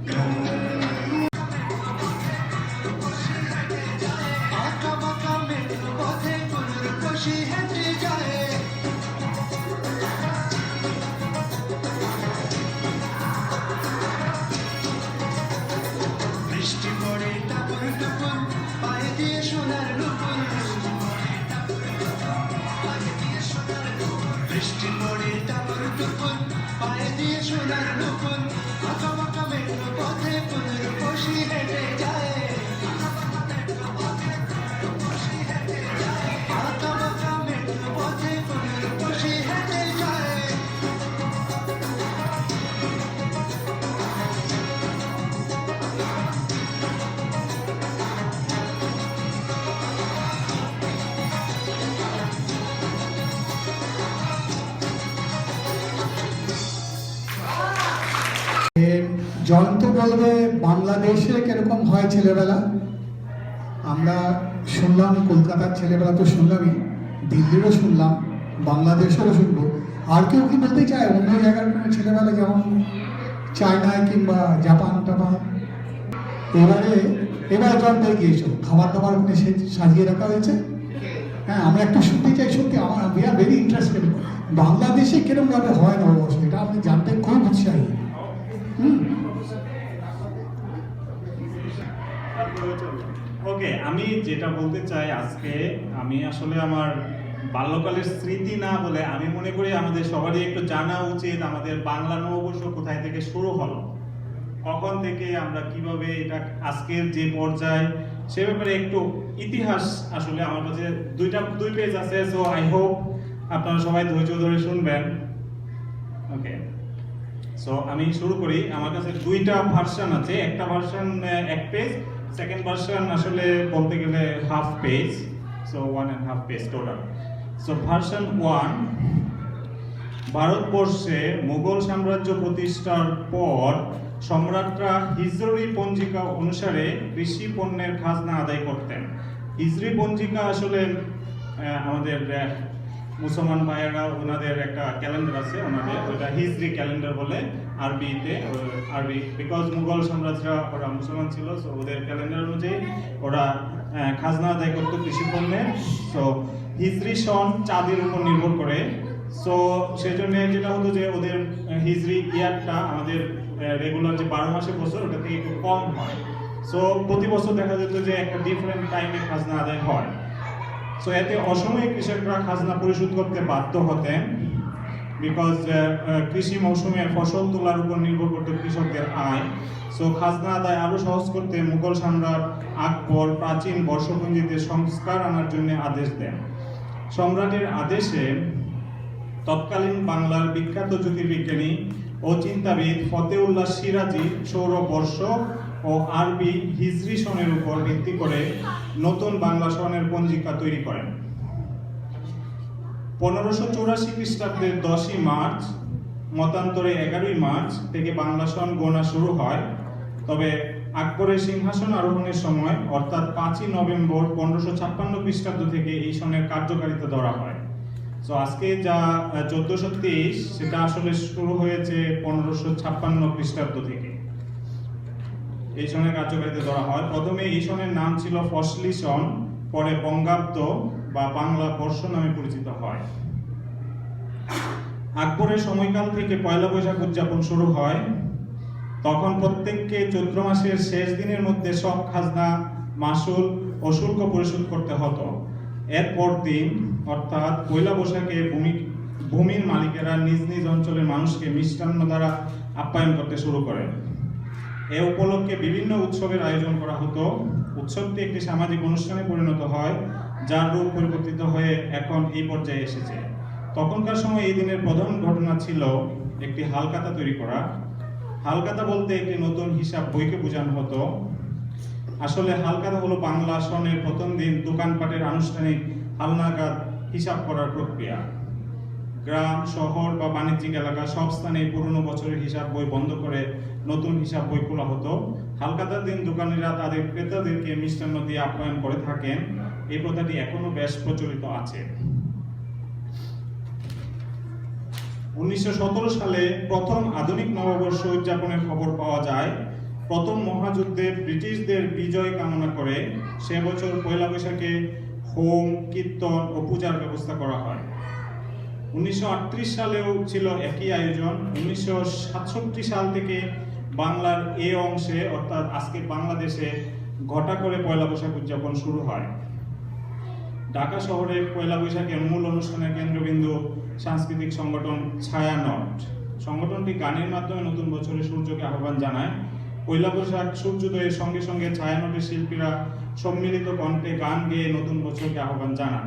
বৃষ্টি পড়ে টাপুর টুপুর পায়ে দিয়ে সোনার নুপুর, বৃষ্টি পড়ে টাপুর টুপুর পায়ে দিয়ে সোনার নুপুর, আঁকা বাঁকা মেট্রো পথে পুনর্বশী হেঁটে যায়, আঁকা বাঁকা মেট্রো পথে পুনর্বশী হেঁটে যায়। জয়ন্ত বলবে বাংলাদেশে কিরকম হয় ছেলেবেলা। আমরা শুনলাম, কলকাতার ছেলেবেলা তো শুনলামই, দিল্লিরও শুনলাম, বাংলাদেশেরও শুনবো। আর কেউ কি বলতে চায় অন্য জায়গার কোনো ছেলেবেলা, যেমন চায়নায় কিংবা জাপান টাপান? এবার জয়ন্ত গিয়েছো, খাবার দাবার ওখানে সাজিয়ে রাখা হয়েছে। হ্যাঁ, আমরা একটু শুনতে চাই, সত্যি আমার ভেরি ইন্টারেস্টেড। বাংলাদেশে কিরকম ভাবে হয় নববর্ষ, এটা আপনি জানতে খুব উৎসাহী। ওকে, আমি যেটা বলতে চাই আজকে, আমি আসলে আমার বাল্যকালের স্মৃতি না বলে আমি মনে করি আমাদের সবারই একটু জানা উচিত আমাদের বাংলা নববর্ষ কোথায় থেকে শুরু হলো, কখন থেকে আমরা কিভাবে এটা আজকের যে পর্যায়ে, সে ব্যাপারে একটু ইতিহাস। আসলে আমার কাছে দুই পেজ আছে, সো আই হোপ আপনারা সবাই ধৈর্য ধরে শুনবেন। ওকে, সো আমি শুরু করি। আমার কাছে দুইটা ভার্সন আছে, একটা ভার্সন 1 পেজ, সেকেন্ড ভার্সন আসলে বলতে গেলে half page, so 1.5 page total. So version 1, ভারতবর্ষে মুঘল সাম্রাজ্য প্রতিষ্ঠার পর সম্রাটরা হিজরি পঞ্জিকা অনুসারে কৃষি পণ্যের খাজনা আদায় করতেন। হিজরি পঞ্জিকা আসলে আমাদের মুসলমান ভাইয়েরা, ওনাদের একটা ক্যালেন্ডার আছে, ওনাদের ওটা হিজরি ক্যালেন্ডার বলে আরবিতে, আরবি বিকজ মুঘল সাম্রাজ্যরা ওরা মুসলমান ছিল, সো ওদের ক্যালেন্ডার অনুযায়ী ওরা খাজনা আদায় করতো কৃষি পণ্যের। সো হিজরি সন চাঁদের উপর নির্ভর করে, সো সেই জন্য যেটা হতো যে ওদের হিজরি ইয়ারটা আমাদের রেগুলার যে 12 মাসের বছর, ওটা থেকে একটু কম হয়। সো প্রতি বছর দেখা যেত যে একটা ডিফারেন্ট টাইমে খাজনা আদায় হয়। সো এতে অসময়ে কৃষকরা খাজনা পরিশোধ করতে বাধ্য হতেন, বিকজ কৃষি মৌসুমে ফসল তোলার উপর নির্ভর করতে কৃষকদের আয়। সো খাজনা আদায় আরো সহজ করতে মুঘল সম্রাট আকবর প্রাচীন বর্ষপঞ্জিতে সংস্কার আনার জন্য আদেশ দেন। সম্রাটের আদেশে তৎকালীন বাংলার বিখ্যাত জ্যোতির্বিজ্ঞানী ও চিন্তাবিদ ফতেউল্লাহ সিরাজি সৌর বর্ষ ও আরবি হিজরি সনের উপর ভিত্তি করে নতুন বাংলা সনের পঞ্জিকা তৈরি করেন। 1584 খ্রিস্টাব্দের 10ই মার্চ, মতান্তরে 11ই মার্চ থেকে বাংলা সন গণনা শুরু হয়। তবে আকবরের সিংহাসন আরোহণের সময় অর্থাৎ 5ই নভেম্বর 1556 খ্রিস্টাব্দ থেকে এই সনের কার্যকারিতা ধরা হয়। সো আজকে যা 1423, সেটা আসলে শুরু হয়েছে 1556 খ্রিস্টাব্দ থেকে এই সনের কার্যকারিতা ধরা হয়। প্রথমে এই সনের নাম ছিল ফসলি সন, পরে বঙ্গাব্দ বা বাংলা বর্ষ নামে পরিচিত হয়। আকবরের সময়কাল থেকে পয়লা বৈশাখ উদযাপন শুরু হয়। তখন প্রত্যেককে চৈত্র মাসের শেষ দিনের মধ্যে সব খাজনা, মাসুল ও শুল্ক পরিশোধ করতে হতো। এরপর দিন অর্থাৎ পয়লা বৈশাখে ভূমির মালিকেরা নিজ নিজ অঞ্চলের মানুষকে মিষ্টান্ন দ্বারা আপ্যায়ন করতে শুরু করেন। এ উপলক্ষে বিভিন্ন উৎসবের আয়োজন করা হতো। উৎসবটি একটি সামাজিক অনুষ্ঠানে পরিণত হয়, যার রূপ পরিবর্তিত হয়ে এখন এই পর্যায়ে এসেছে। তখনকার সময় এই দিনের প্রধান ঘটনা ছিল একটি হালখাতা তৈরি করা। হালখাতা বলতে একটি নতুন হিসাব বইকে বোঝানো হতো। আসলে হালখাতা হলো বাংলা সনের প্রথম দিন দোকানপাটের আনুষ্ঠানিক হালনাগাদ হিসাব করার প্রক্রিয়া। গ্রাম, শহর বা বাণিজ্যিক এলাকা সব স্থানে পুরনো বছরের হিসাব বই বন্ধ করে নতুন হিসাব বই খোলা হতো। হালখাতার দিন দোকানিরা তাদের ক্রেতাদেরকে মিষ্টান্ন দিয়ে আপ্যায়ন করে থাকেন। এই প্রথাটি এখনো বেশ প্রচলিত আছে। 1917 সালে প্রথম আধুনিক নববর্ষ উদযাপনের খবর পাওয়া যায়। প্রথম মহাযুদ্ধে ব্রিটিশদের বিজয় কামনা করে সে বছর পয়লা বৈশাখে হোম, কীর্তন ও পূজার ব্যবস্থা করা হয়। 1938 সালেও ছিল একই আয়োজন। 1967 সাল থেকে বাংলার এ অংশে অর্থাৎ আজকে বাংলাদেশে ঘটা করে পয়লা বৈশাখ উদযাপন শুরু হয়। ঢাকা শহরে পয়লা বৈশাখের মূল অনুষ্ঠানের কেন্দ্রবিন্দু সাংস্কৃতিক সংগঠন ছায়ানট। সংগঠনটি গানের মাধ্যমে নতুন বছরে সূর্যকে আহ্বান জানায়। পয়লা বৈশাখ সূর্যোদয়ের সঙ্গে সঙ্গে ছায়ানটের শিল্পীরা সম্মিলিত কণ্ঠে গান গেয়ে নতুন বছরকে আহ্বান জানান।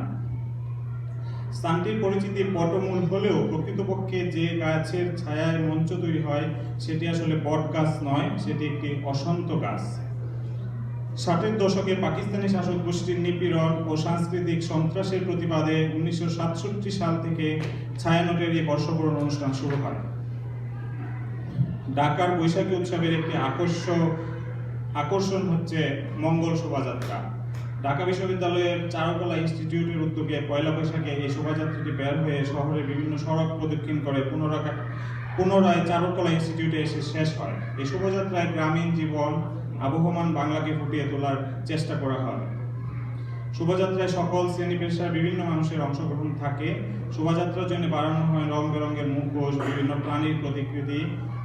স্থানটির পরিচিতি পটমূল হলেও প্রকৃতপক্ষে যে গাছের ছায়ায় মঞ্চ তৈরি হয় সেটি আসলে বট গাছ নয়, সেটি একটি অসন্ত গাছ। 60-এর দশকে পাকিস্তানি শাসক গোষ্ঠীর নিপীড়ন ও সাংস্কৃতিক সন্ত্রাসের প্রতিবাদে 1967 সাল থেকে ছায়ানটের এই বর্ষবরণ অনুষ্ঠান শুরু হয়। ঢাকার বৈশাখী উৎসবের একটি আকর্ষণ হচ্ছে মঙ্গল শোভাযাত্রা। ঢাকা বিশ্ববিদ্যালয়ের চারুকলা ইনস্টিটিউটের উদ্যোগে পয়লা বৈশাখে এই শোভাযাত্রাটি বের হয়ে শহরের বিভিন্ন সড়ক প্রদক্ষিণ করে পুনরায় চারুকলা ইনস্টিটিউটে এসে শেষ হয়। এই শোভাযাত্রায় গ্রামীণ জীবন, আবহমান বাংলাকে ফুটিয়ে তোলার চেষ্টা করা হয়। শোভাযাত্রায় সকল শ্রেণী পেশার বিভিন্ন মানুষের অংশগ্রহণ থাকে। শোভাযাত্রার জন্য বাড়ানো হয় রং বেরঙের মুখোশ, বিভিন্ন প্রাণীর প্রতিকৃতি।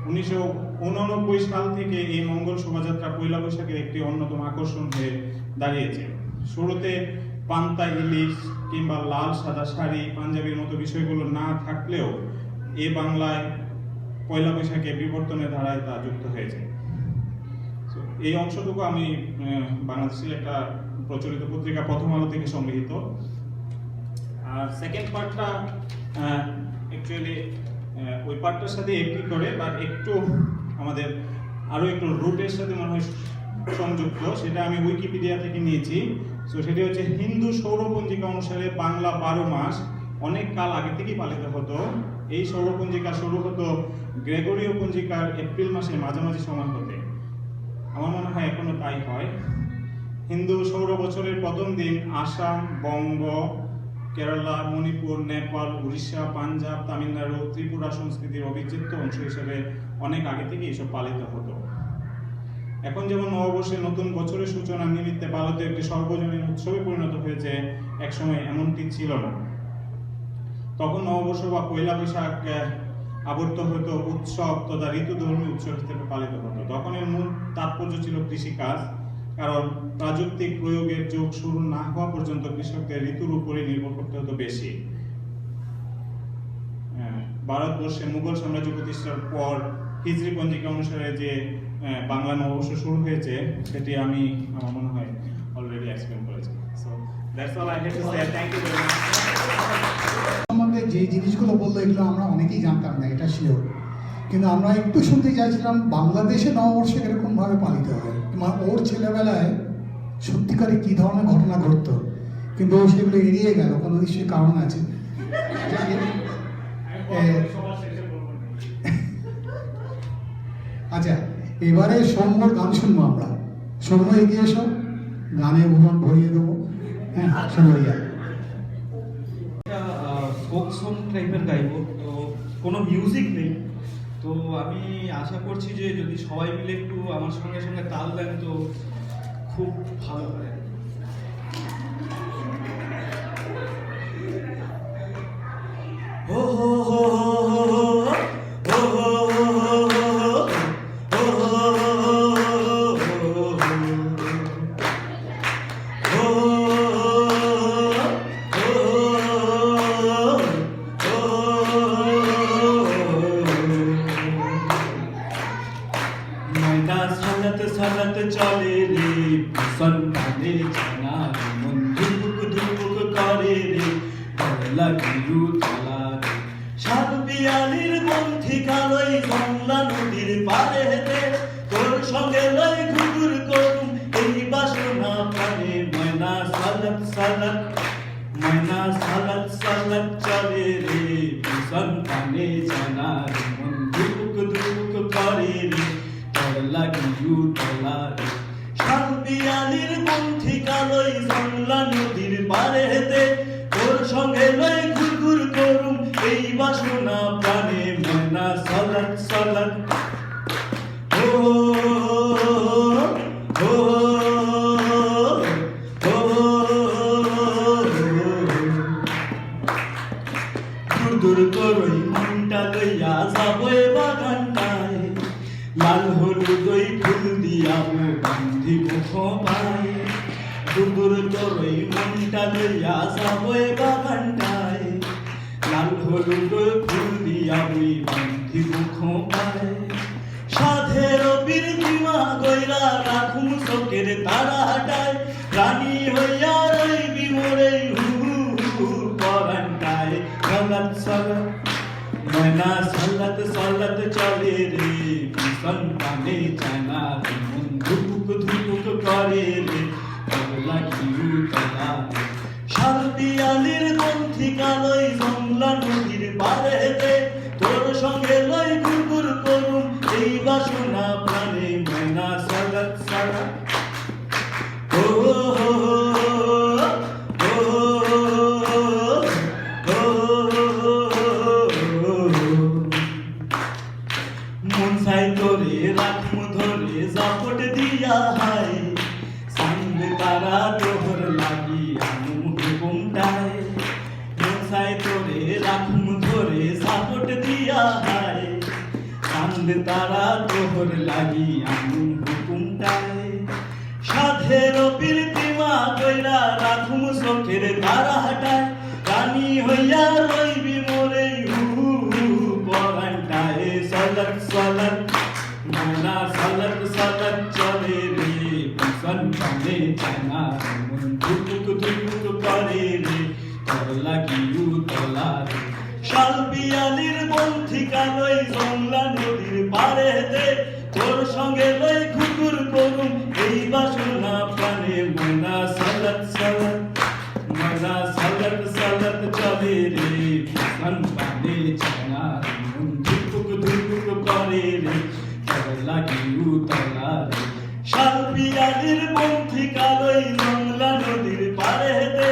1989 সাল থেকে এই মঙ্গল শোভাযাত্রা পয়লা বৈশাখের একটি অন্যতম আকর্ষণ হয়ে দাঁড়িয়েছে। শুরুতে পান্তা ইলিশ কিংবা লাল সাদা শাড়ি, পাঞ্জাবির মতো বিষয়গুলো না থাকলেও এ বাংলায় পয়লা বৈশাখে বিবর্তনের ধারায় তা যুক্ত হয়েছে। এই অংশটুকু আমি বাংলাদেশের একটা প্রচলিত পত্রিকা প্রথম আলো থেকে সংগৃহীত। আর সেকেন্ড পার্টটা অ্যাকচুয়ালি ওই পার্টটার সাথে একই করে বা একটু আমাদের আরো একটু রুটের সাথে মনে হয় সংযুক্ত, সেটা আমি উইকিপিডিয়া থেকে নিয়েছি। সো সেটি হচ্ছে হিন্দু সৌরপঞ্জিকা অনুসারে বাংলা 12 মাস অনেক কাল আগে থেকেই পালিত হতো। এই সৌরপঞ্জিকা শুরু হতো গ্রেগরীয় পঞ্জিকার এপ্রিল মাসের মাঝামাঝি সময় হতে। আমার মনে হয় এখনো তাই হয়। হিন্দু সৌর বছরের প্রথম দিন আসাম, বঙ্গ, কেরালা, মণিপুর, নেপাল, উড়িষ্যা, পাঞ্জাব, তামিলনাড়ু, ত্রিপুরা সংস্কৃতির অবিচ্ছেদ্য অংশ হিসেবে অনেক আগে থেকে এসব পালিত হতো। এখন যেমন নববর্ষের নতুন বছরের সূচনা নিমিত্তে পালিত একটি সর্বজনীন উৎসবে পরিণত হয়েছে, একসময় এমনটি ছিল না। তখন নববর্ষ বা পয়লা বৈশাখ আবর্ত হতো উৎসব তথা ঋতুধর্মী উৎসব হিসেবে পালিত হতো। তখন এর মূল তাৎপর্য ছিল কৃষিকাজ, কারণ প্রাযুক্তিক প্রয়োগের যুগ শুরু না হওয়া পর্যন্ত কৃষকদের ঋতুর উপরে নির্ভর করতে হতো বেশি। ভারতবর্ষে মুঘল সাম্রাজ্য প্রতিষ্ঠার পর হিজরি পঞ্জিকা অনুসারে যে বাংলা নববর্ষ শুরু হয়েছে সেটি আমি আমার মনে হয় অলরেডি এক্সপ্লেন করেছি। So that's all I have to say. Thank you very much. সম্বন্ধে যে জিনিসগুলো বললো এগুলো আমরা অনেকেই জানতাম না, এটা শিওর। কিন্তু আমরা একটু শুনতে চাইছিলাম বাংলাদেশে নববর্ষ এরকম ভাবে পালিত হয়, ওর ছেলেবেলায় সত্যিকারে কি ধরনের ঘটনা ঘটতো, কিন্তু ও সেগুলো এড়িয়ে গেল, কোনো নিশ্চয়ই কারণ আছে। আচ্ছা, এবারে সৌম্যর গান শুনবো আমরা। সৌম্য এগিয়ে এসো, গানে ভুবন ভরিয়ে দেবো। হ্যাঁ, শোনাইয়া ফোক সং টাইপের গাইবো, তো কোনো মিউজিক নেই। তো আমি আশা করছি যে যদি সবাই মিলে একটু আমার সঙ্গে সঙ্গে তাল দেন তো খুব ভালো হয়। হো হো হো হো হো সালাত চলে রে সন্তানে জানা মন ধুক ধুক করে রে লাগিউ তলা রে সাত বিয়ালির বন্ধি কালই বাংলা নদীর পারে হেতে তোর সঙ্গে লই ঘুঘুর করুম এই বাসনা প্রাণে ময়না সালাত সালাত ময়না সালাত সালাত চলে রে সন্তানে জানা মন ধুক ধুক করে রে লাগিউ তলা রে সাত বিয়ালির বন্ধি কালই বাংলা নদীর পারে হেতে তোর সঙ্গে লই ঘুরঘুর করুম এই বাসনা প্রাণে ময়না সালাত সালাত ও হলুদ ওই ফুল দিয়া বান্ধি মুখ পায় দুপুর তোরই মনটা লইয়া যাবই বাগানটায় লাল হলুদ ওই ফুল দিয়া বান্ধি মুখ পায় সাধের বীরতিমা গইরা রাখুম চোখের তারা হাটায় রানী হইয়া রইবি মোরে পরান্টায় সালাত সালাত ময়না সালাত সালাত চলে রে সন্তানে জানা রে মন ধুপুক ধুপুক করে রে পাগলা কিউ তলা শালপিয়ালির পন্থী কালই জংলা নদীর পারে দে তোর সঙ্গে লই ঘুরঘুর করুম এই বাসনা প্রাণে ময়না সালাত সালাত ও হো মন সাই তোরে রাখমু ধরে জাপট দিয়া হাই সঙ্গ তারা তোহর লাগি আনু হুকুমটায় মন সাই তোরে রাখমু ধরে জাপট দিয়া হাই সঙ্গ তারা তোহর লাগি আনু হুকুমটায় সাধের বীরতিমা কইরা রাখুম চোখের তারা হাটায় রানী হইয়া রইবি মোরে পরান্টায় সালাত সালাত ময়না সালাত সালাত চলে রে সন্তানে জানা মন ধুপুক ধুপুক করে রে তোর লাগিউ তলা রে শালপিয়ালির বন্ধি কালই জংলা নদীর পারে দে তোর সঙ্গে লই ঘুরঘুর করুম এই বাসনা প্রাণে ময়না সালাত সালাত ময়না সালাত সালাত চলে রে সন্তানে জানা মন ধুপুক ধুপুক করে রে তোর লাগিউ তলা রে শালপিয়ালির বন্ধি কালই জংলা নদীর পারে দে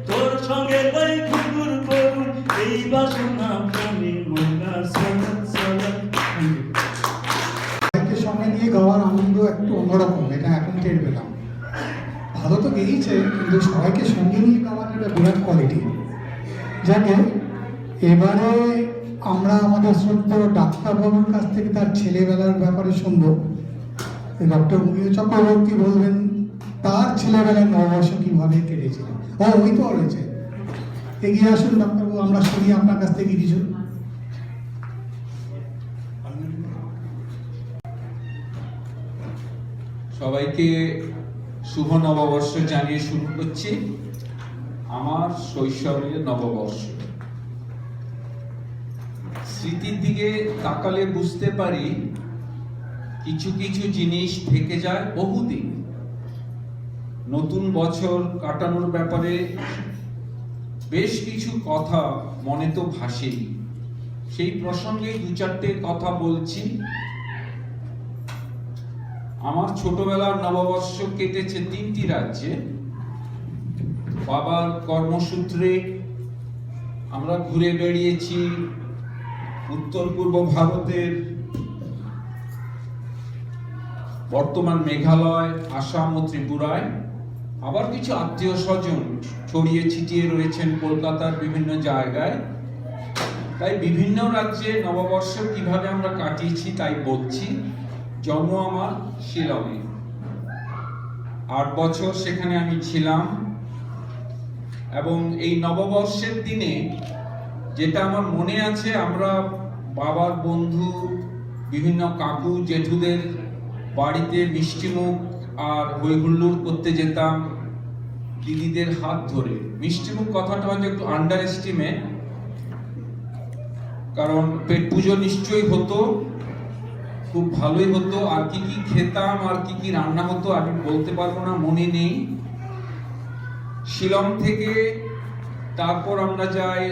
তোর সঙ্গে লই ঘুরঘুর করুম এই বাসনা প্রাণে ময়না সালাত সালাত। সবাইকে সঙ্গে নিয়ে গাওয়ার আনন্দ একটু অন্যরকম, এটা এখন টের পেলাম। ভালো তো গেয়েছে, কিন্তু সবাইকে সঙ্গে নিয়ে গাওয়ার একটা বিরাট কোয়ালিটি। যাকে এবারে আমরা আমাদের শ্রদ্ধেয় ডাক্তারবাবুর কাছ থেকে তার ছেলেবেলার ব্যাপারে শুনবো। ডক্টর মুনীর চক্রবর্তী বলবেন তার ছেলেবেলার নববর্ষ কিভাবে কেটেছিল। ওই তো রয়েছে, এগিয়ে আসুন ডাক্তারবাবু, আমরা শুনি আপনার কাছ থেকে কিছু। সবাইকে শুভ নববর্ষ জানিয়ে শুরু করছি আমার শৈশবের নববর্ষ। স্মৃতির দিকে তাকালে বুঝতে পারি কিছু কিছু জিনিস থেকে যায় বহুদিন। নতুন বছর কাটানোর ব্যাপারে বেশ কিছু কথা মনে তো ভাসেই। সেই প্রসঙ্গে দু চারটে কথা বলছি। আমার ছোটবেলার নববর্ষ কেটেছে 3টি রাজ্যে। বাবার কর্মসূত্রে আমরা ঘুরে বেড়িয়েছি উত্তর পূর্ব ভারতের বর্তমান মেঘালয়, আসাম ও ত্রিপুরায়। আবার কিছু আত্মীয় স্বজন ছড়িয়ে ছিটিয়ে রয়েছেন কলকাতার বিভিন্ন জায়গায়। তাই বিভিন্ন রাজ্যে নববর্ষ কিভাবে আমরা কাটিয়েছি তাই বলছি। জন্ম আমার শিলংয়ে, 8 বছর সেখানে আমি ছিলাম। এবং এই নববর্ষের দিনে যেটা আমার মনে আছে, আমরা বাবার বন্ধু বিভিন্ন কাকু জেঠুদের বাড়িতে মিষ্টিমুখ আর হইহুল্লোড় করতে যেতাম দিদিদের হাত ধরে। মিষ্টিমুখ কথাটা হয়তো একটু আন্ডার এস্টিমেট, কারণ পেট পুজো নিশ্চয়ই হতো, খুব ভালোই হতো। আর কি কি খেতাম আর কি কি রান্না হতো আমি বলতে পারবো না, মনে নেই। শিলং থেকে তারপর আমরা যাই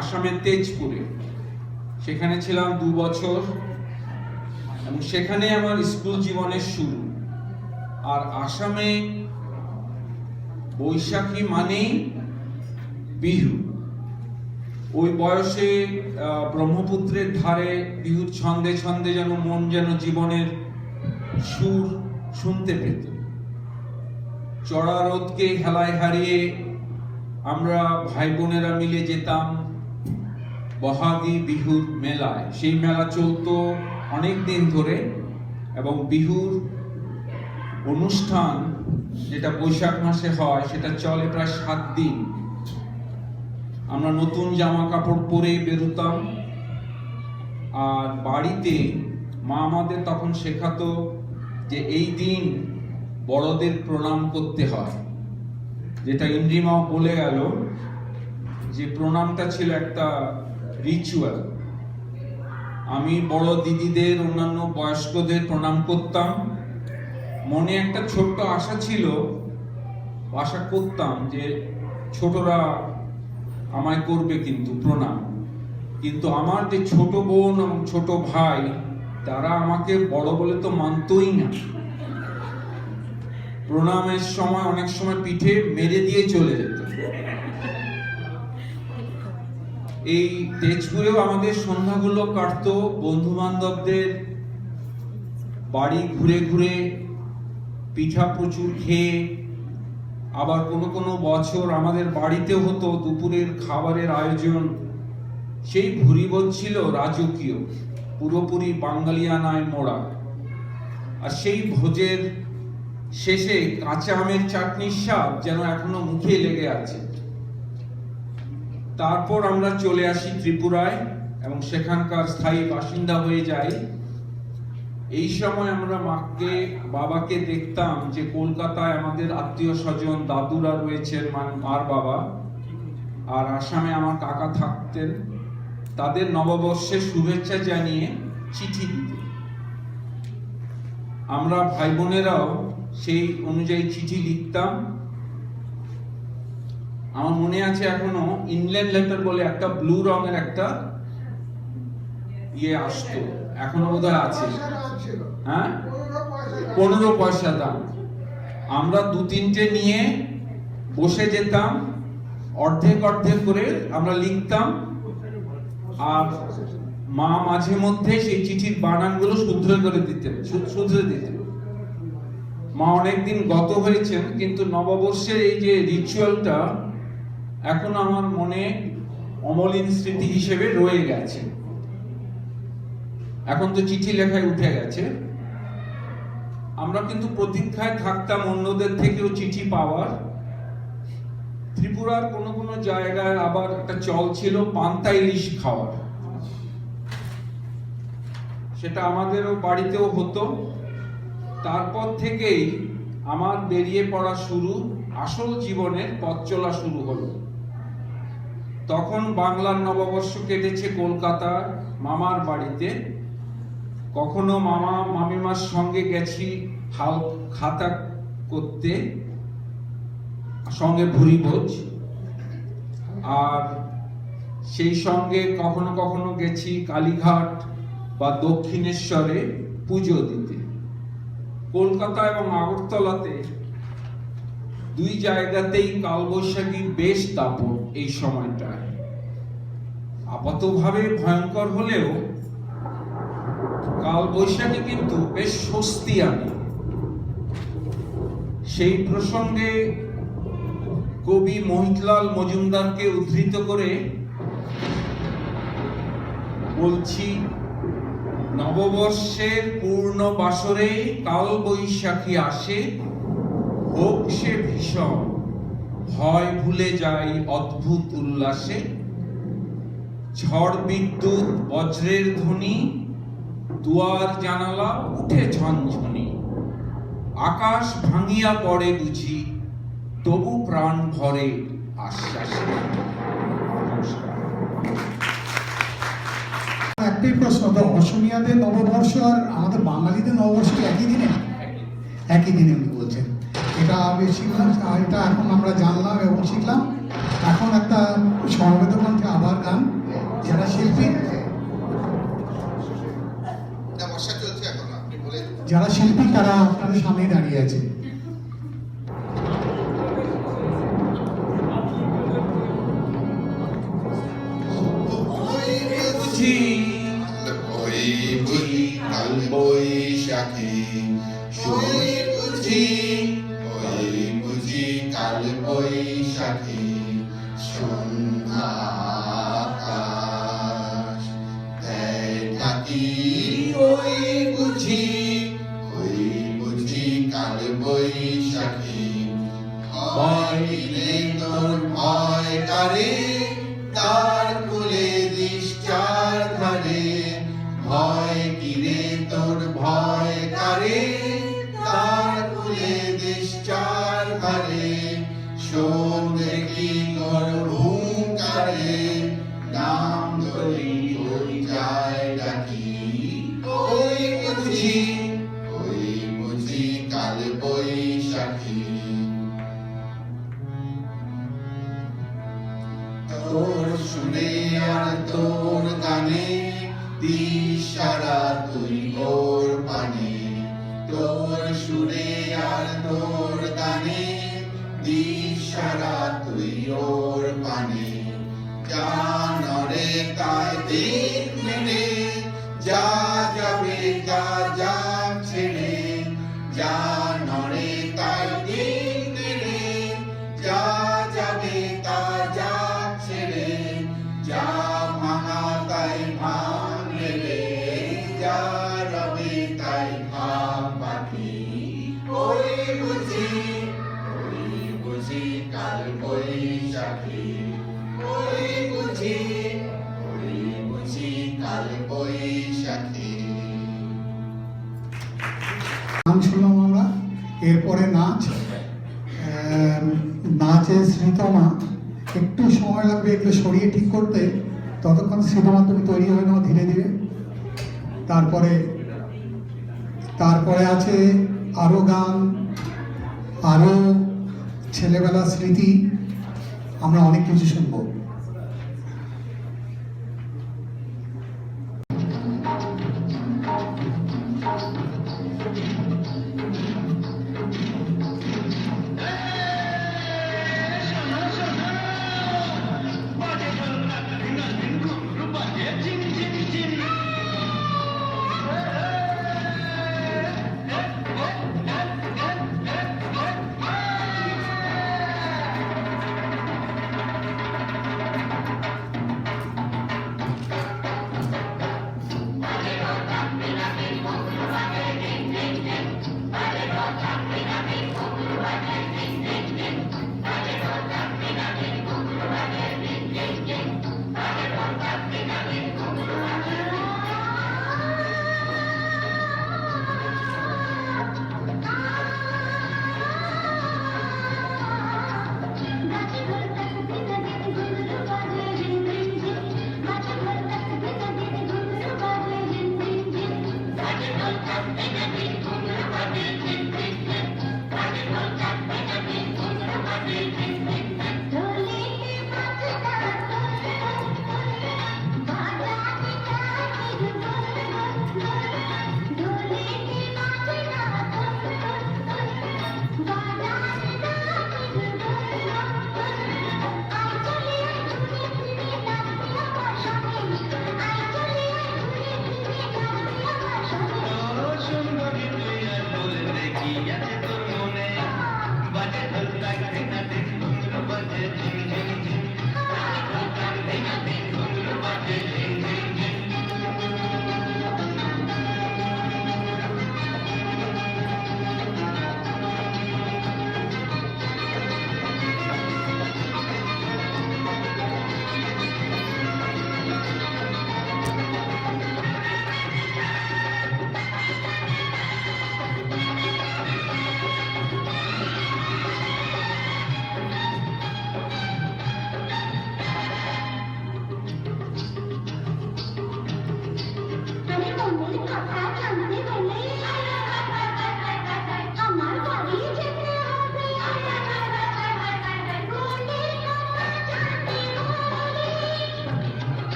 আসামের তেজপুরে, সেখানে ছিলাম 2 বছর এবং সেখানে আমার স্কুল জীবনের শুরু। আর আসামে বৈশাখী মানেই বিহু। ওই বয়সে ব্রহ্মপুত্রের ধারে বিহুর ছন্দে ছন্দে যেন মন যেন জীবনের সুর শুনতে পেত। চড়া রোদকে হেলায় হারিয়ে আমরা ভাই বোনেরা মিলে যেতাম বহাগী বিহুর মেলায়। সেই মেলা চলতো অনেক দিন ধরে। এবং বিহুর অনুষ্ঠান যেটা বৈশাখ মাসে হয় সেটা চলে প্রায় 7 দিন। আমরা নতুন জামা কাপড় পরে বেরোতাম, আর বাড়িতে মা আমাদের তখন শেখাতো যে এই দিন বড়দের প্রণাম করতে হয়, যেটা ইন্দ্রিমাও বলে গেল যে প্রণামটা ছিল একটা রিচুয়াল। আমি বড় দিদিদের, অন্যান্য বয়স্কদের প্রণাম করতাম। মনে একটা ছোট্ট আশা ছিল, আশা করতাম যে ছোটরা আমায় করবে কিন্তু প্রণাম, কিন্তু আমার যে ছোট বোন এবং ছোট ভাই তারা আমাকে বড় বলে তো মানতই না। প্রণামের সময় অনেক সময় পিঠে মেরে দিয়ে চলে যেত। এই তেজপুরেও আমাদের সন্ধ্যাগুলো কাটতো বন্ধু বান্ধবদের বাড়ি ঘুরে ঘুরে, পিঠা প্রচুর খেয়ে। আবার কোনো কোনো বছর আমাদের বাড়িতেও হতো দুপুরের খাবারের আয়োজন। সেই ভুরিভোজ ছিল রাজকীয়, পুরোপুরি বাঙালিয়ানায় মোড়া। আর সেই ভোজের শেষে কাঁচা আমের চাটনির স্বাদ যেন এখনো মুখে লেগে আছে। তারপর আমরা চলে আসি ত্রিপুরায় এবং সেখানকার স্থায়ী বাসিন্দা হয়ে যাই। এই সময় আমরা মাকে, বাবাকে দেখতাম যে কলকাতায় আমাদের আত্মীয় স্বজন, দাদুরা রয়েছেন, মার বাবা, আর আসামে আমার কাকা থাকতেন। তাদের নববর্ষের শুভেচ্ছা জানিয়ে চিঠি দিতেন। আমরা ভাই বোনেরাও সেই অনুযায়ী চিঠি লিখতাম। আমার মনে আছে এখনো ইংল্যান্ড লেটার বলে একটা ব্লু রঙের একটা ইয়ে আসতো, এখনো বোধহয় আছে। হ্যাঁ, 15 পয়সা দাম। আমরা 2-3টে নিয়ে বসে যেতাম, অর্ধেক অর্ধেক করে আমরা লিখতাম, আর মা মাঝে মধ্যে সেই চিঠির বানানগুলো শুধরে দিতেন। মা অনেকদিন গত হয়েছেন, কিন্তু নববর্ষের এই যে রিচুয়ালটা এখন আমার মনে অমলিন স্মৃতি হিসেবে রয়ে গেছে। এখন তো চিঠি লেখায় উঠে গেছে। আমরা কিন্তু প্রতীক্ষায় থাকতাম অন্যদের থেকেও চিঠি পাওয়ার। ত্রিপুরার কোনো কোনো জায়গায় আবার একটা চল ছিল পান্তা ইলিশ খাওয়ার, সেটা আমাদেরও বাড়িতেও হতো। তারপর থেকেই আমার বেরিয়ে পড়া শুরু, আসল জীবনের পথ চলা শুরু হলো। তখন বাংলার নববর্ষ কেটেছে কলকাতার মামার বাড়িতে। কখনো মামা মামিমার সঙ্গে গেছি হাল খাতা করতে, সঙ্গে ভুরিভোজ, আর সেই সঙ্গে কখনো কখনো গেছি কালীঘাট বা দক্ষিণেশ্বরে পুজো দিতে। কলকাতা এবং আগরতলাতে দুই জায়গাতেই কালবৈশাখীর বেশ দাপট এই সময়টায়। আপাতভাবে ভয়ঙ্কর হলেও কালবৈশাখী কিন্তু বেশ স্বস্তি আনে। সেই প্রসঙ্গে কবি মোহিতলাল মজুমদারকে উদ্ধৃত করে বলছি, নববর্ষের পূর্ণ বাসরে কালবৈশাখী আসে, হোক সে ভীষণ, ভয় ভুলে যাই অদ্ভুত উল্লাসে। ঝড় বিদ্যুৎ বজ্রের ধ্বনি, দুয়ার জানালা উঠে ঝনঝনি। আকাশ ভাঙিয়া পড়ে বুঝি, তবু প্রাণ ভরে আশ্বাসে। একটাই প্রশ্ন, তো অসমীয়াদের নববর্ষ আর আমাদের বাঙালিদের নববর্ষ কি একই দিনে? একই দিনে উনি বলছেন। এটা আমি শিখলাম, এটা এখন আমরা জানলাম এবং শিখলাম। এখন একটা সমবেত কণ্ঠে আবার গান, যারা শিল্পী, যারা শিল্পী তারা আপনাদের সামনে দাঁড়িয়ে আছে। কালবৈশাখী শুই বুঝি, ওই বুঝি কালবৈশাখী। সন্ধ্যা আকাশ দেয় থাকি, ওই বুঝি ভয় দিলে তোর ভয় কারে, তার কুলে দিস চার ধারে। ভয় কিরে তোর ভয় কারে, তার কুলে দিস চার ধারে। শোন দেখি তোর হুঙ্কারে, নাম ধরি ওই যায় ডাকি। ওই বুঝি কাল বৈশাখী। তোর সুরে আর তোর গানে দিশারা তুই ওর পানে। তোর সুরে আর তোর গানে দিশারা তুই ওর পানে। জানরে তাই দিন মেরে, যা যাবে যা যা ছেড়ে। জানরে তাই দিন মেরে, যা যাবে তা যা ছেড়ে। যা ভাঙা তাই ভাঙবে রে, যা রবে তাই ভাব বাকি। ওই বুঝি কাল বৈশাখী। ওই বুঝি কাল বৈশাখী। গান শুনলাম আমরা, এরপরে নাচ। নাচে শ্রীতমা, একটু সময় লাগবে এগুলো সরিয়ে ঠিক করতে, ততক্ষণ শ্রীতমা তুমি তৈরি হয়ে নাও ধীরে ধীরে। তারপরে আছে আরো গান, আরো ছেলেবেলার স্মৃতি, আমরা অনেক কিছু শুনবো।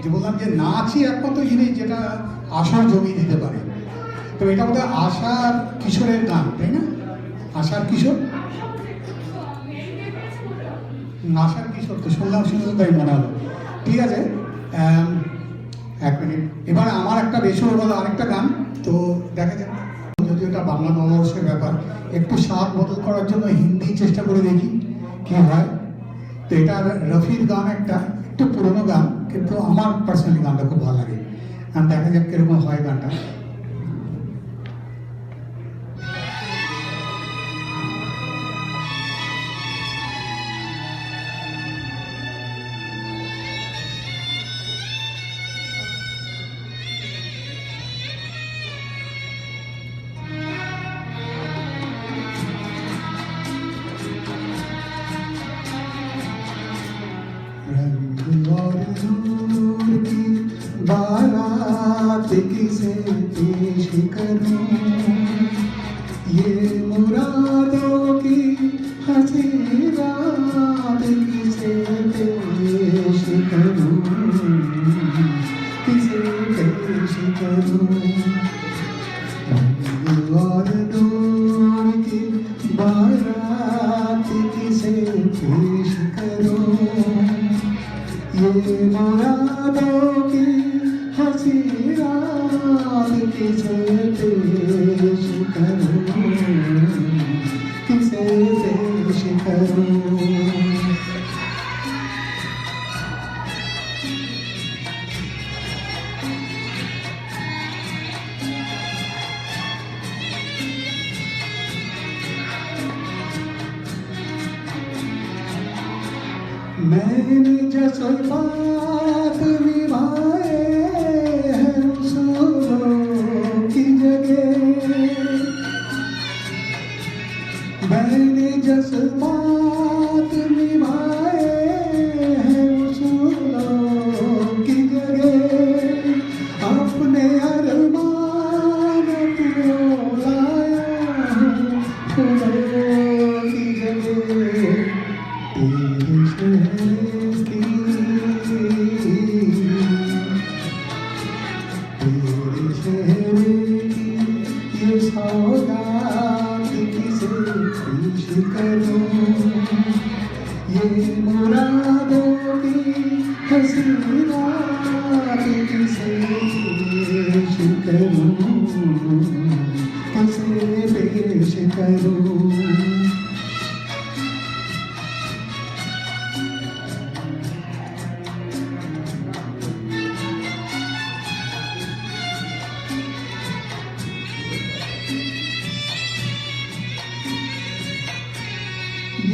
যে বললাম যে নাচই একমাত্র জিনিস যেটা আশার জমি দিতে পারে। তো এটা বোধহয় আশার কিশোরের গান, তাই না? আশার কিশোর, আশার কিশোর তো শুনলাম, শুনে তাই মনে হলো। ঠিক আছে, এক মিনিট। এবার আমার একটা বেসুর বলা আরেকটা গান, তো দেখা যাক, যদিও এটা বাংলা নববর্ষের ব্যাপার, একটু স্বাদ বদল করার জন্য হিন্দি চেষ্টা করে দেখি কি হয়। তো এটা রফির গান, একটা একটু পুরোনো গান, কিন্তু আমার পার্সোনালি গানটা খুব ভালো লাগে। আর দেখা যাক কিরকম হয় গানটা। रंग और नूर की बारात किसे पेश करूं, ये मुरादों की हंसी रात किसे पेश करूं, किसे पेश करूं। रंग और नूर की बारात किसे पेश करूं, ये मुरादों की हंसी रात किसे पेश करूं, किसे पेश करूं। मैंने जज्बात निभाए हैं उसूलों की जगह, मैंने जज्बात निभाए हैं उसूलों की जगह, अपने अरमान को लाया हूँ फूलों की जगह। तेरे शहर की, तेरे शहर की ये सौगात किसे पेश करूं, ये मुरादों की हंसी रात किसे पेश करूं, किसे पेश करूं।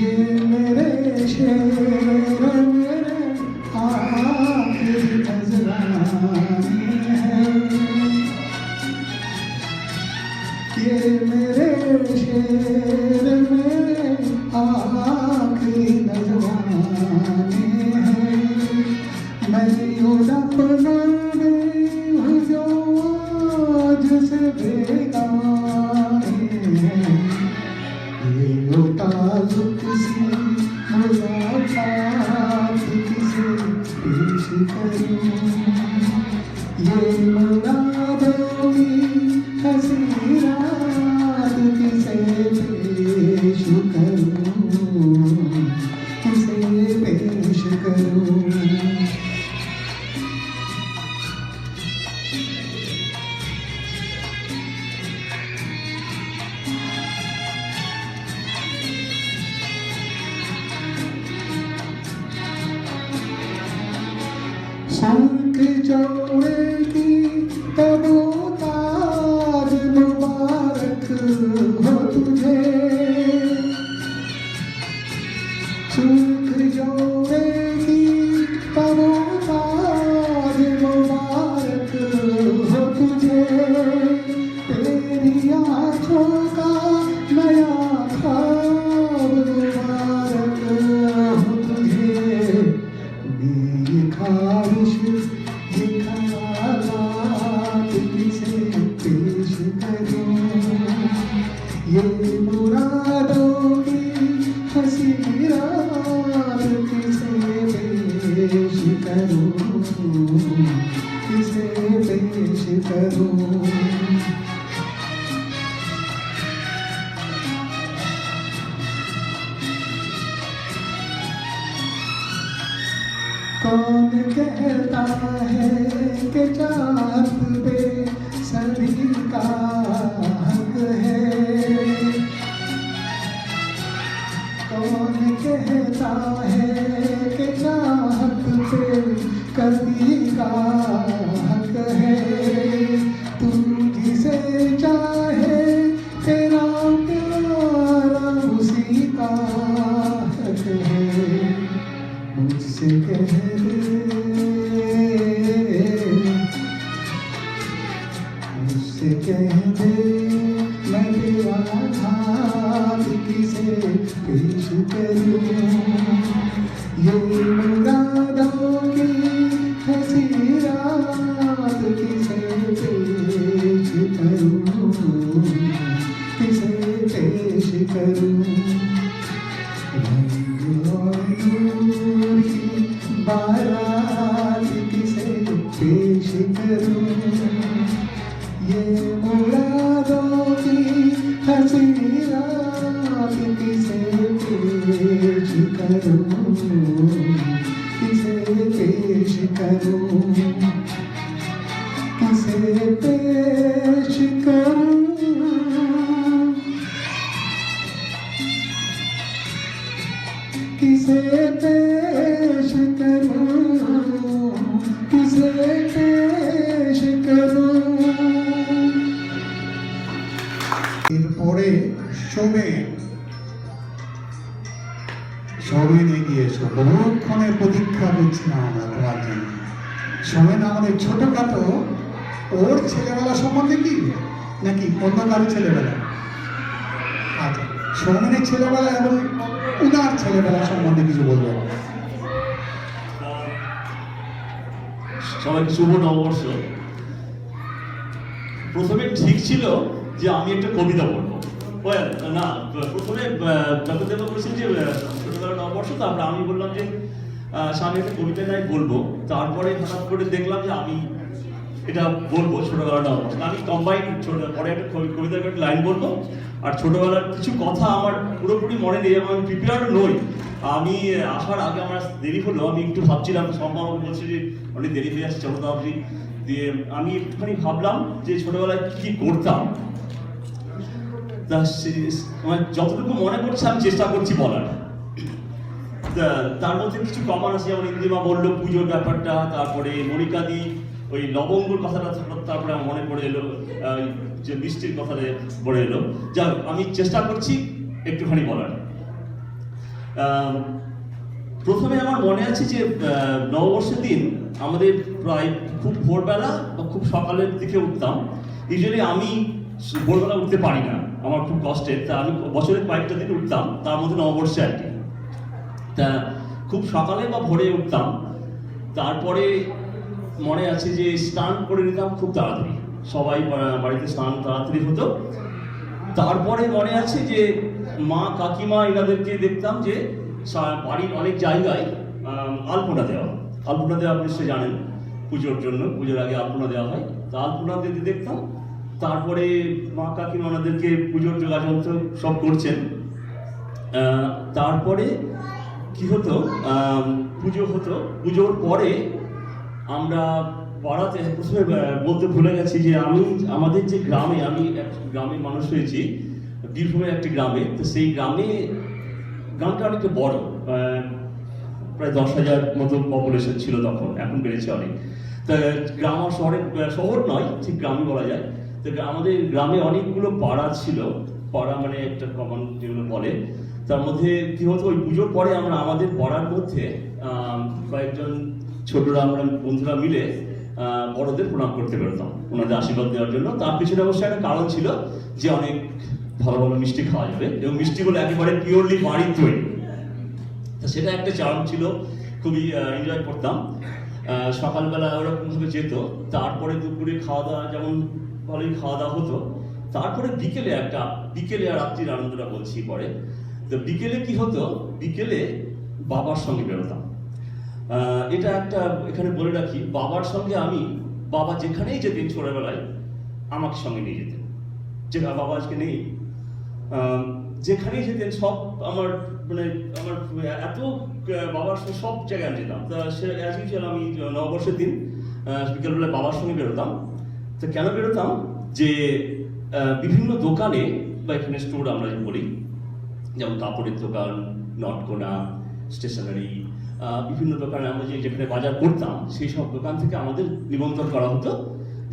ये मेरे शेर मेरे आखिरी नजराने हैं, ये मेरे शेर मेरे आखिरी नजराने हैं। मैं उन अपनों में हूँ जो आज से बेगाने हैं, ये ताल्लुक सी मुलाकात किसे पेश करूं, ये मुरादों की हंसी रात किसे पेश करूं, किसे पेश करूं। शंख जोड़े की तबोताज मुबारक हो तुझे, शंख जोड़े की तबोताज मुबारक हो तुझे, तेरी आँखों का नया ख्वाब मुबारक हो तुझे। ये ख्वाहिश ये ख्यालात किसे पेश करूं, ये मुरादों की हंसी रात किसे पेश करूं, किसे पेश करूं। कौन कहता है कि चाहत पे सभी का हक है, कौन कहता है कि चाहत पे कभी का हक है। तू जिसे चाहे तेरा प्यारा उसी का हक है, मुझसे कह दे, मुझसे कह दे मैं तेरा हाथ किसे पेश करूं, ये मुरादों की हंसी रात किसे पेश करूं, किसे पेश करूं। बारात किसे पेश करूं, ये मुरादों की हंसी रात किसे पेश करूं, किसे पेश करूं, किसे पेश करूं। किसे पेश करूं, किसे पेश करूं। এরপরে সোমেন এগিয়ে এসো, বহুক্ষণের প্রতীক্ষা করছিলাম আমরা তোমার জন্য। সোমেন আমাদের ছোটখাটো, ওর ছেলেবেলা সম্বন্ধে কি নাকি অন্য কারো ছেলেবেলা? আচ্ছা, সোমেনের ছেলেবেলা এবং উনার ছেলেবেলা সম্বন্ধে কিছু বলবেন। সবাইকে শুভ নববর্ষ। প্রথমে ঠিক ছিল যে আমি একটা কবিতা বলবো, না প্রথমে ব্যাপদেব বলেছেন যে ছোটবেলা নববর্ষ, তারপরে আমি বললাম যে আমি একটা কবিতা গাই বলবো। তারপরে হঠাৎ করে দেখলাম যে আমি এটা বলবো ছোটবেলা নববর্ষ, আমি কম্বাইন পরে একটা কবিতার একটা লাইন বলবো, আর ছোটবেলার কিছু কথা আমার পুরোপুরি মনে নেই, আমি প্রিপেয়ার নই। আমি আসার আগে আমার দেরি হলো, আমি একটু ভাবছিলাম, সম্ভব বলছি যে অনেক দেরি হয়ে আসছে চলো আপনি দিয়ে, আমি একটুখানি ভাবলাম যে ছোটবেলায় কি করতাম, আমার যতটুকু মনে পড়ছে আমি চেষ্টা করছি বলার। তার মধ্যে কিছু কমান আছে, যেমন ইন্দিমা বললো পুজোর ব্যাপারটা, তারপরে মনিকাদি ওই লবঙ্গর কথাটা, তারপরে আমার মনে পড়ে এলো যে বৃষ্টির কথাটা পড়ে এলো। যা আমি চেষ্টা করছি একটুখানি বলার। প্রথমে আমার মনে আছে যে নববর্ষের দিন আমাদের প্রায় খুব ভোরবেলা বা খুব সকালের দিকে উঠতাম। ইউজুয়ালি আমি ভোরবেলা উঠতে পারি না, আমার খুব কষ্টের, তা আমি বছরের কয়েকটা দিন উঠতাম, তার মধ্যে নববর্ষে আর কি। তা খুব সকালে বা ভোরে উঠতাম, তারপরে মনে আছে যে স্নান করে নিতাম খুব তাড়াতাড়ি, সবাই বাড়িতে স্নান তাড়াতাড়ি হতো। তারপরে মনে আছে যে মা কাকিমা এনাদেরকে দেখতাম যে বাড়ির অনেক জায়গায় আলপনা দেওয়া আপনি নিশ্চয়ই জানেন, পুজোর জন্য, পুজোর আগে আলপনা দেওয়া হয়, তা আলপনা দিতে দেখতাম। তারপরে মা কাকিমা ওনাদেরকে পুজোর যোগাযন্ত্র সব করছেন। তারপরে কি হতো, পুজো হতো, পুজোর পরে আমরা পাড়াতে, প্রথমে বলতে ভুলে গেছি যে আমাদের যে গ্রামে, আমি এক গ্রামে মানুষ হয়েছি, বীরভূমের একটি গ্রামে। তো সেই গ্রামটা অনেকটা বড়, প্রায় 10,000 মতো পপুলেশন ছিল তখন, এখন বেড়েছে অনেক। তা গ্রাম আর শহর নয়, ঠিক গ্রামই বলা যায়। তো আমাদের গ্রামে অনেকগুলো পাড়া ছিল, পাড়া মানে একটা কমন যেগুলো বলে। তার মধ্যে কি হতো, ওই পুজোর পরে আমরা আমাদের পাড়ার মধ্যে কয়েকজন ছোটরা, আমরা বন্ধুরা মিলে বড়দের প্রণাম করতে বেরোতাম ওনাদের আশীর্বাদ দেওয়ার জন্য। তার পিছনে অবশ্যই একটা কারণ ছিল যে অনেক ভালো ভালো মিষ্টি খাওয়া যাবে, এবং মিষ্টিগুলো একেবারে পিওরলি বাড়ির তৈরি। তো সেটা একটা চার্ম ছিল, খুবই এনজয় করতাম। সকালবেলা ওরকমভাবে যেত, তারপরে দুপুরে খাওয়া দাওয়া, যেমন ভালোই খাওয়া দাওয়া হতো। তারপরে বিকেলে আর রাত্রির আনন্দটা বলছি পরে। তো বিকেলে কি হতো, বিকেলে বাবার সঙ্গে বেরোতাম। এটা একটা এখানে বলে রাখি, বাবার সঙ্গে বাবা যেখানেই যেতেন ছোটবেলায় আমাকে সঙ্গে নিয়ে যেতেন, যে বাবা আজকে নেই, যেখানেই যেতেন সব আমার এত বাবার সঙ্গে সব জায়গায় যেতাম। তা সে অ্যাজ ইউজুয়াল আমি নববর্ষের দিন বিকেলবেলায় বাবার সঙ্গে বেরোতাম। তো কেন বেরোতাম, যে বিভিন্ন দোকানে বা এখানে স্টোর আমরা যে বলি, যেমন কাপড়ের দোকান, নটকোনা, স্টেশনারি, বিভিন্ন দোকানে আমরা যেখানে বাজার করতাম, সেই সব দোকান থেকে আমাদের নিমন্ত্রণ করা হতো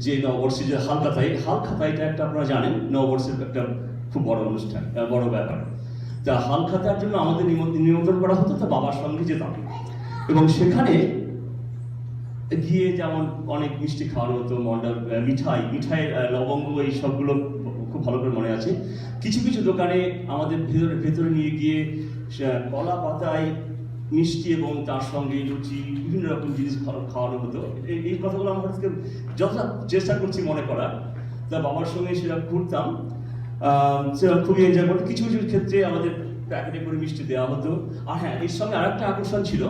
যে নববর্ষে যে হালখাতাইটা একটা আপনারা জানেন, নববর্ষের একটা খুব বড় অনুষ্ঠান, বড় ব্যাপার। তা হালখাতার জন্য আমাদের নিমন্ত্রণ করা হতো, তা বাবার সঙ্গে যেতাম। এবং সেখানে গিয়ে যেমন অনেক মিষ্টি খাওয়ানো হতো, মিঠাই, লবঙ্গ, এই সবগুলো খুব ভালো করে মনে আছে। কিছু কিছু দোকানে আমাদের ভেতরে নিয়ে গিয়ে কলা পাতায় মিষ্টি এবং তার সঙ্গে লুচি, বিভিন্ন রকম জিনিস খাওয়ানো হতো। এই কথাগুলো আমার কাছে যথা চেষ্টা করছি মনে করার। তা বাবার সঙ্গে সেটা ঘুরতাম, সেটা খুবই এনজয় করতো। কিছু কিছু ক্ষেত্রে আমাদের প্যাকেটে করে মিষ্টি দেওয়া হতো। আর হ্যাঁ, এর সঙ্গে আরেকটা আকর্ষণ ছিল,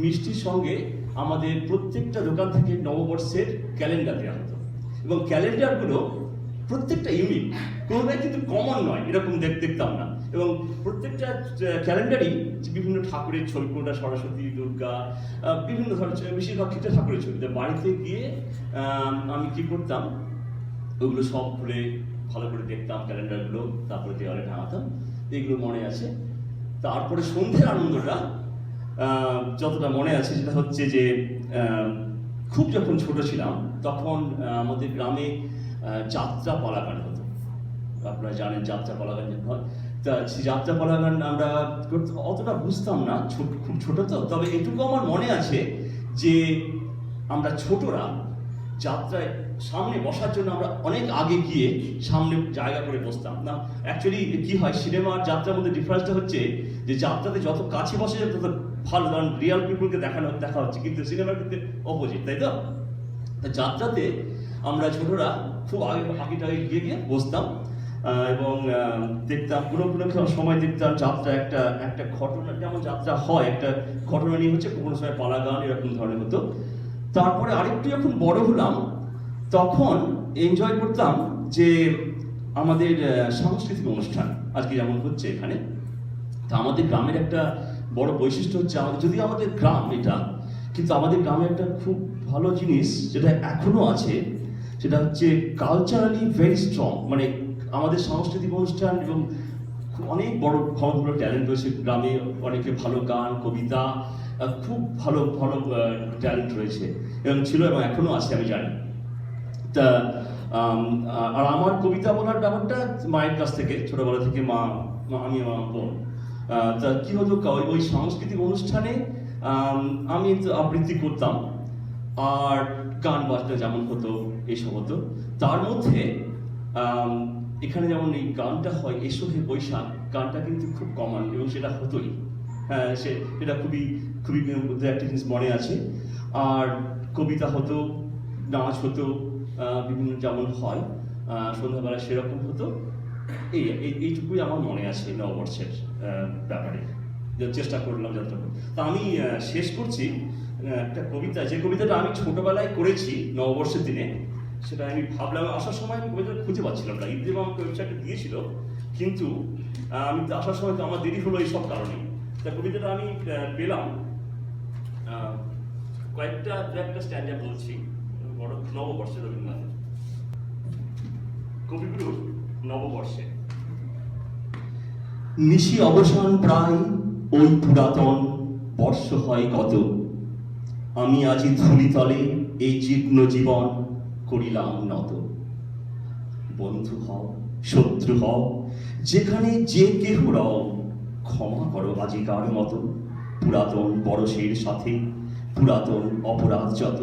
মিষ্টির সঙ্গে আমাদের প্রত্যেকটা দোকান থেকে নববর্ষের ক্যালেন্ডার দেওয়া হতো, এবং ক্যালেন্ডারগুলো প্রত্যেকটা ইউনিক, কোনোটাই কিন্তু কমন নয়, এরকম দেখতাম না। এবং প্রত্যেকটা ক্যালেন্ডারই বিভিন্ন ঠাকুরের ছবি, কোনটা সরস্বতী, দুর্গা, বিভিন্ন ধরনের, বেশিরভাগ ক্ষেত্রে ঠাকুরের ছবি। বাড়িতে গিয়ে আমি কি করতাম, ওগুলো সব খুলে ভালো করে দেখতাম ক্যালেন্ডারগুলো, তারপরে দেওয়ালে টাঙাতাম, এইগুলো মনে আছে। তারপরে সন্ধ্যের আনন্দটা যতটা মনে আছে, সেটা হচ্ছে যে খুব যখন ছোট ছিলাম তখন আমাদের গ্রামে যাত্রা পালা গান হতো। আপনারা জানেন যাত্রা পালা গান হয়। তা সেই যাত্রা পালা গান আমরা অতটা বুঝতাম না, খুব ছোট তো। তবে এটুকু আমার মনে আছে যে আমরা ছোটরা যাত্রায় সামনে বসার জন্য আমরা অনেক আগে গিয়ে সামনে জায়গা করে বসতাম না। অ্যাকচুয়ালি কি হয়, সিনেমার যাত্রার মধ্যে ডিফারেন্সটা হচ্ছে যে যাত্রাতে যত কাছে বসে যায় তত ভালো, কারণ রিয়াল পিপুলকে দেখা হচ্ছে, কিন্তু সিনেমার ক্ষেত্রে অপোজিট, তাই তো? যাত্রাতে আমরা ছোটরা খুব আগে গিয়ে বসতাম এবং দেখতাম, কোনো সময় দেখতাম যাত্রা একটা ঘটনা, যেমন যাত্রা হয় একটা ঘটনা নিয়ে হচ্ছে, কোনো সময় পালা গান এরকম ধরনের হতো। তারপরে আরেকটু যখন বড় হলাম তখন এনজয় করতাম যে আমাদের সাংস্কৃতিক অনুষ্ঠান আজকে যেমন হচ্ছে এখানে। তা আমাদের গ্রামের একটা বড় বৈশিষ্ট্য হচ্ছে, যদি আমাদের গ্রাম এটা, কিন্তু আমাদের গ্রামে একটা খুব ভালো জিনিস যেটা এখনো আছে, সেটা হচ্ছে কালচারালি ভেরি স্ট্রং। মানে আমাদের সাংস্কৃতিক অনুষ্ঠান এবং অনেক বড় ভালো ট্যালেন্ট রয়েছে গ্রামে, অনেকে ভালো গান, কবিতা, খুব ভালো ট্যালেন্ট রয়েছে এবং ছিল, এবং এখনো আছে আমি জানি। তা আর আমার কবিতা বলার ব্যাপারটা মায়ের কাছ থেকে, ছোটবেলা থেকে আমি আমার বোন তা কি হতো, ওই সাংস্কৃতিক অনুষ্ঠানে আমি তো আবৃত্তি করতাম, আর গান বাজনা যেমন হতো এইসব হতো। তার মধ্যে এখানে যেমন এই গানটা হয়, এসো হে বৈশাখ, গানটা কিন্তু খুব কমন এবং সেটা হতোই। হ্যাঁ, সেটা খুবই খুবই দু একটা জিনিস মনে আছে। আর কবিতা হতো, নাচ হতো, বিভিন্ন যেমন হয় সন্ধ্যাবেলা সেরকম হতো। এইটুকুই আমার মনে আছে নববর্ষের ব্যাপারে, চেষ্টা করলাম যতটুকু। তা আমি শেষ করছি একটা কবিতা, যে কবিতাটা আমি ছোটবেলায় করেছি নববর্ষের দিনে। সেটা আমি ভাবলাম, আসার সময় আমি কবিতাটা খুঁজে পাচ্ছিলাম না, ইদ্রিম আমাকে ওয়েবসাইটে দিয়েছিল, কিন্তু আমি আসার সময় তো আমার দেরি হলো এই সব কারণে। তা কবিতাটা আমি পেলাম, কয়েকটা স্ট্যান্ডার্ড বলছি। বড় নববর্ষে রবীন্দ্রনাথের কবিগুরু নববর্ষে। নিশি অবসান প্রায়, ওই পুরাতন বর্ষ হয় কত, আমি আজি ধূলিতলে এই জীর্ণ জীবন করিলাম নত। বন্ধু হও, শত্রু হও, যেখানে যে কেহ রও, ক্ষমা করো আজিকার মতো পুরাতন বরষের সাথে পুরাতন অপরাধ যত।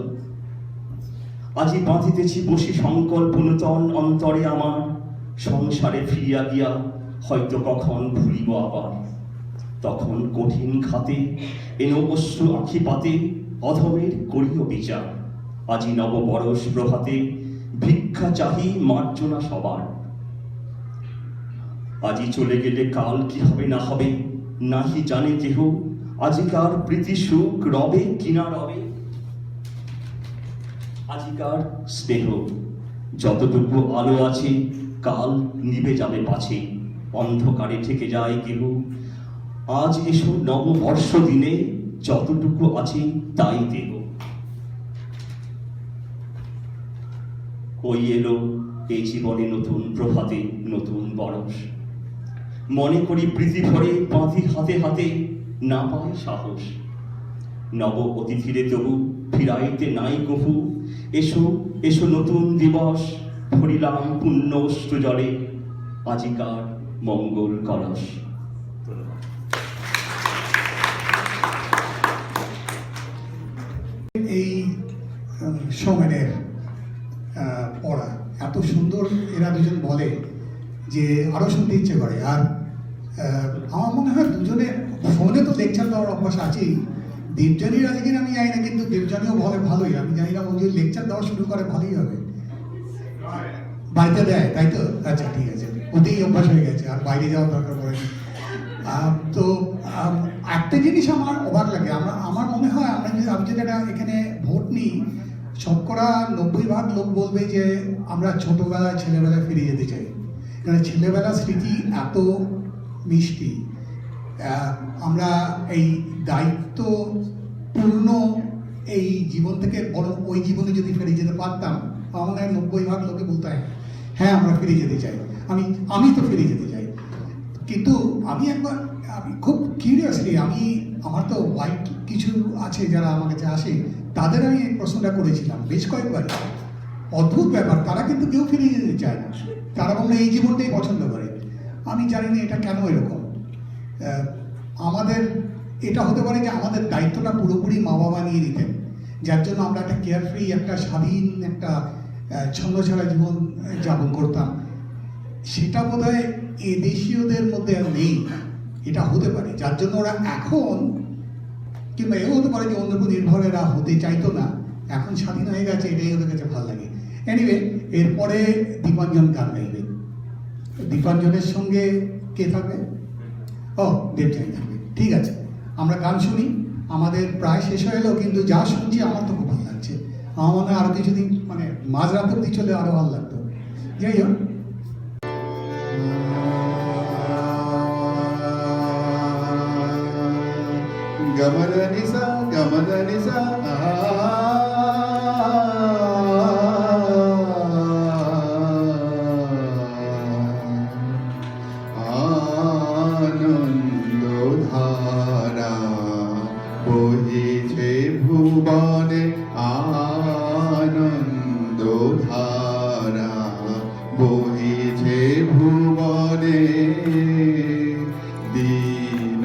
আজি বাঁধিতেছি বসি সংকল্প নূতন অন্তরে আমার, সংসারে ফিরিয়া গিয়া হয়তো কখন ভুলিব আবার। তখন কঠিন খাতে এনো অশ্রু আঁখি পাতে, অধমের করিও বিচার। আজি নব বরষ প্রভাতে ভিক্ষা চাহি মার্জনা সবার। আজি চলে গেলে কাল কি হবে না হবে, নাহি জানে কেহ। আজিকার প্রীতি সুখ রবে কিনা রবে, আজিকার স্নেহ যতটুকু আলো আছে, কাল নিভে যাবে পাছে, অন্ধকারে থেকে যায় কেহ। আজ এসো নববর্ষ দিনে, যতটুকু আছে তাই দেহ। ওই এলো এই জীবনে নতুন প্রভাতে নতুন বরষ, মনে করি প্রীতি ভরে বাঁধি হাতে হাতে, না পায় সাহস। নব অতিথিরে তবু ফিরাইতে নাই কভু, এসো এসো নতুন দিবস, ভরিলাম পুণ্য অশ্রু জলে, আজিকার মঙ্গল কলস। এই সোমেনের পড়া এত সুন্দর, এরা দুজন বলে যে আরো শুনতে ইচ্ছে করে। আর আমার মনে হয় দুজনে ফোনে তো লেকচার দেওয়ার অভ্যাস আছেই। দেবযানীর আজকে আমি জানি না, কিন্তু দেবযানীও বলে ভালোই। আমি জানি না, ও যদি লেকচার দেওয়া শুরু করে ভালোই হবে। বাড়িতে দেয় তাই তো? আচ্ছা, ঠিক আছে, ওতেই অভ্যাস হয়ে গেছে, আর বাইরে যাওয়ার দরকার পড়ে না। তো একটা জিনিস আমার অবাক লাগে, আমার মনে হয় আমি যদি এখানে ভোট নিই, শতকরা 90% লোক বলবে যে আমরা ছোটবেলায় ছেলেবেলায় ফিরে যেতে চাই। কারণ ছেলেবেলার স্মৃতি এত মিষ্টি। আমরা এই দায়িত্বপূর্ণ এই জীবন থেকে বরং ওই জীবনে যদি ফিরে যেতে পারতাম, আমার মনে হয় 90% লোকে বলতে হয় হ্যাঁ আমরা ফিরে যেতে চাই। আমি তো ফিরে যেতে চাই। কিন্তু আমি খুব কিউরিয়াসলি, আমার তো হোয়াইট কিছু আছে যারা আমার কাছে আসে, তাদের আমি এই প্রশ্নটা করেছিলাম বেশ কয়েকবার। অদ্ভুত ব্যাপার, তারা কিন্তু কেউ ফিরে যেতে চায় না, তারা বললো এই জীবনটাই পছন্দ করে। আমি জানি না এটা কেন এরকম। আমাদের এটা হতে পারে যে আমাদের দায়িত্বটা পুরোপুরি মা বাবা নিয়ে নিতেন, যার জন্য আমরা একটা কেয়ারফ্রি, একটা স্বাধীন, একটা ছন্নছাড়া জীবন যাপন করতাম। সেটা বোধ হয় এদেশীয়দের মধ্যে আর নেই। এটা হতে পারে যার জন্য ওরা এখন, কিংবা এও হতে পারে যে অন্যের উপর নির্ভর এরা হতে চাইতো না, এখন স্বাধীন হয়ে গেছে, এটাই ওদের কাছে ভালো লাগে। এনিওয়ে, এরপরে দীপাঞ্জন গান গাইবে। দীপাঞ্জনের সঙ্গে কে থাকবে? ও, দেবযানী থাকবে। ঠিক আছে, আমরা গান শুনি। আমাদের প্রায় শেষ হয়ে এলো, কিন্তু যা শুনছি আমার তো খুব ভালো লাগছে। আমার মনে হয় আরো কিছুদিন, মানে মাঝরাত অব্দি চলে আরো ভালো লাগতো। যাই হোক, গমদনিসা গমদনিসা আনন্দ ধারা বহিছে ভুবনে, আনন্দ ধারা বহিছে ভুবনে, দিন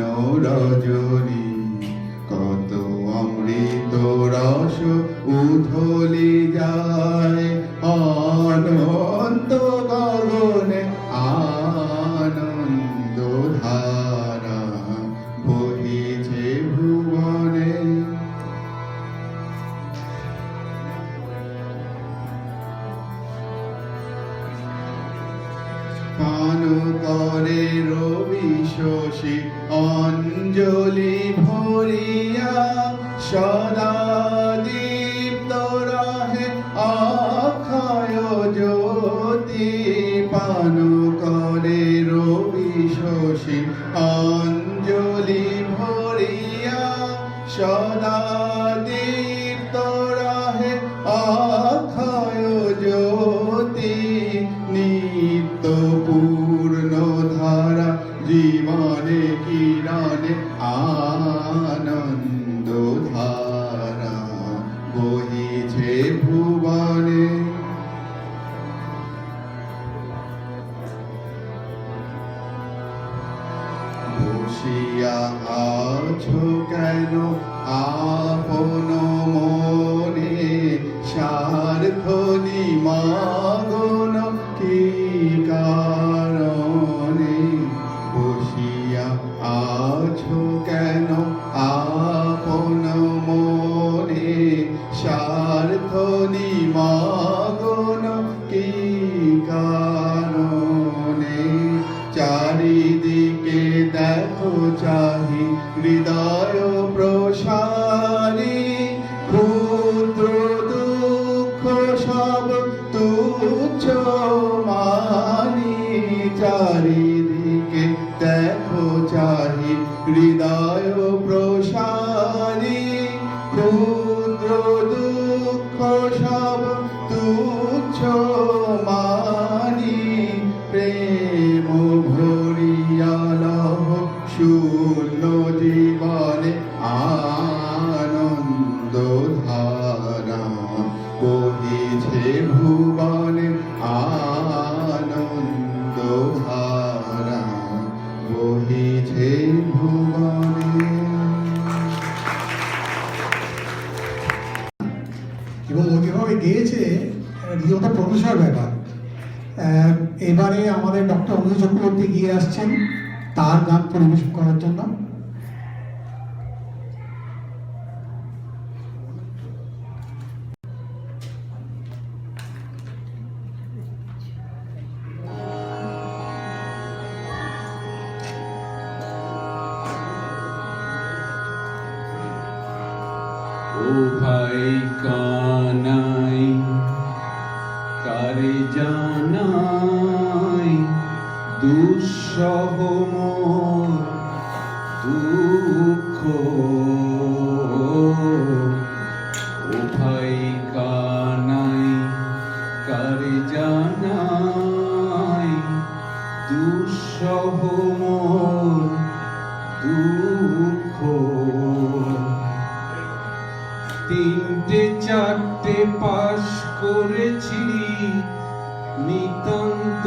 করে রবি শশী অঞ্জলি ভরিয়া সদা দীপ্ত রহে অক্ষয় জ্যোতি পান করে রবি শশী অঞ্জলি ভরিয়া সদা দীপ্ত রহে অক্ষয় জ্যোতি নিত্য পূর্ণ ধারা জীবনে কিরণে আনন্দ ধারা বহিছে ভুবনে। বসিয়া আছো কেন আপন মনে স্বার্থ নিমগ্ন কি কারণে? বসিয়া আছো কেন আপন মনে স্বার্থ নিমগ্ন কি কারণে? চারিদিকে দেখো চাহি হৃদয় প্রসারী ক্ষুদ্র দুঃখ সব তুচ্ছ মানি। চারিদিকে দেখো চাহি হৃদয় প্রসারী ক্ষুদ্র দুঃখ সব তুচ্ছ মানি। প্রেম ভরিয়া লহ শূন্য জীবনে আনন্দ ধারা বহিছে ভুবনে আনন্দ ধারা বহিছে ভুবনে। এবং ও যেভাবে গেয়েছে রীতিমতো প্রফেসর ব্যাপার। এবারে আমাদের ডক্টর অনুজ চক্রবর্তী গিয়ে আসছেন তার গান পরিবেশন করার জন্য। ও ভাই কানাই কারে জানাই দুঃসহ মোর দুঃখ। ও ভাই কানাই কারে জানাই দুঃসহ মোর দুঃখ। তিনটে চারটে পাশ করেছি নিতান্ত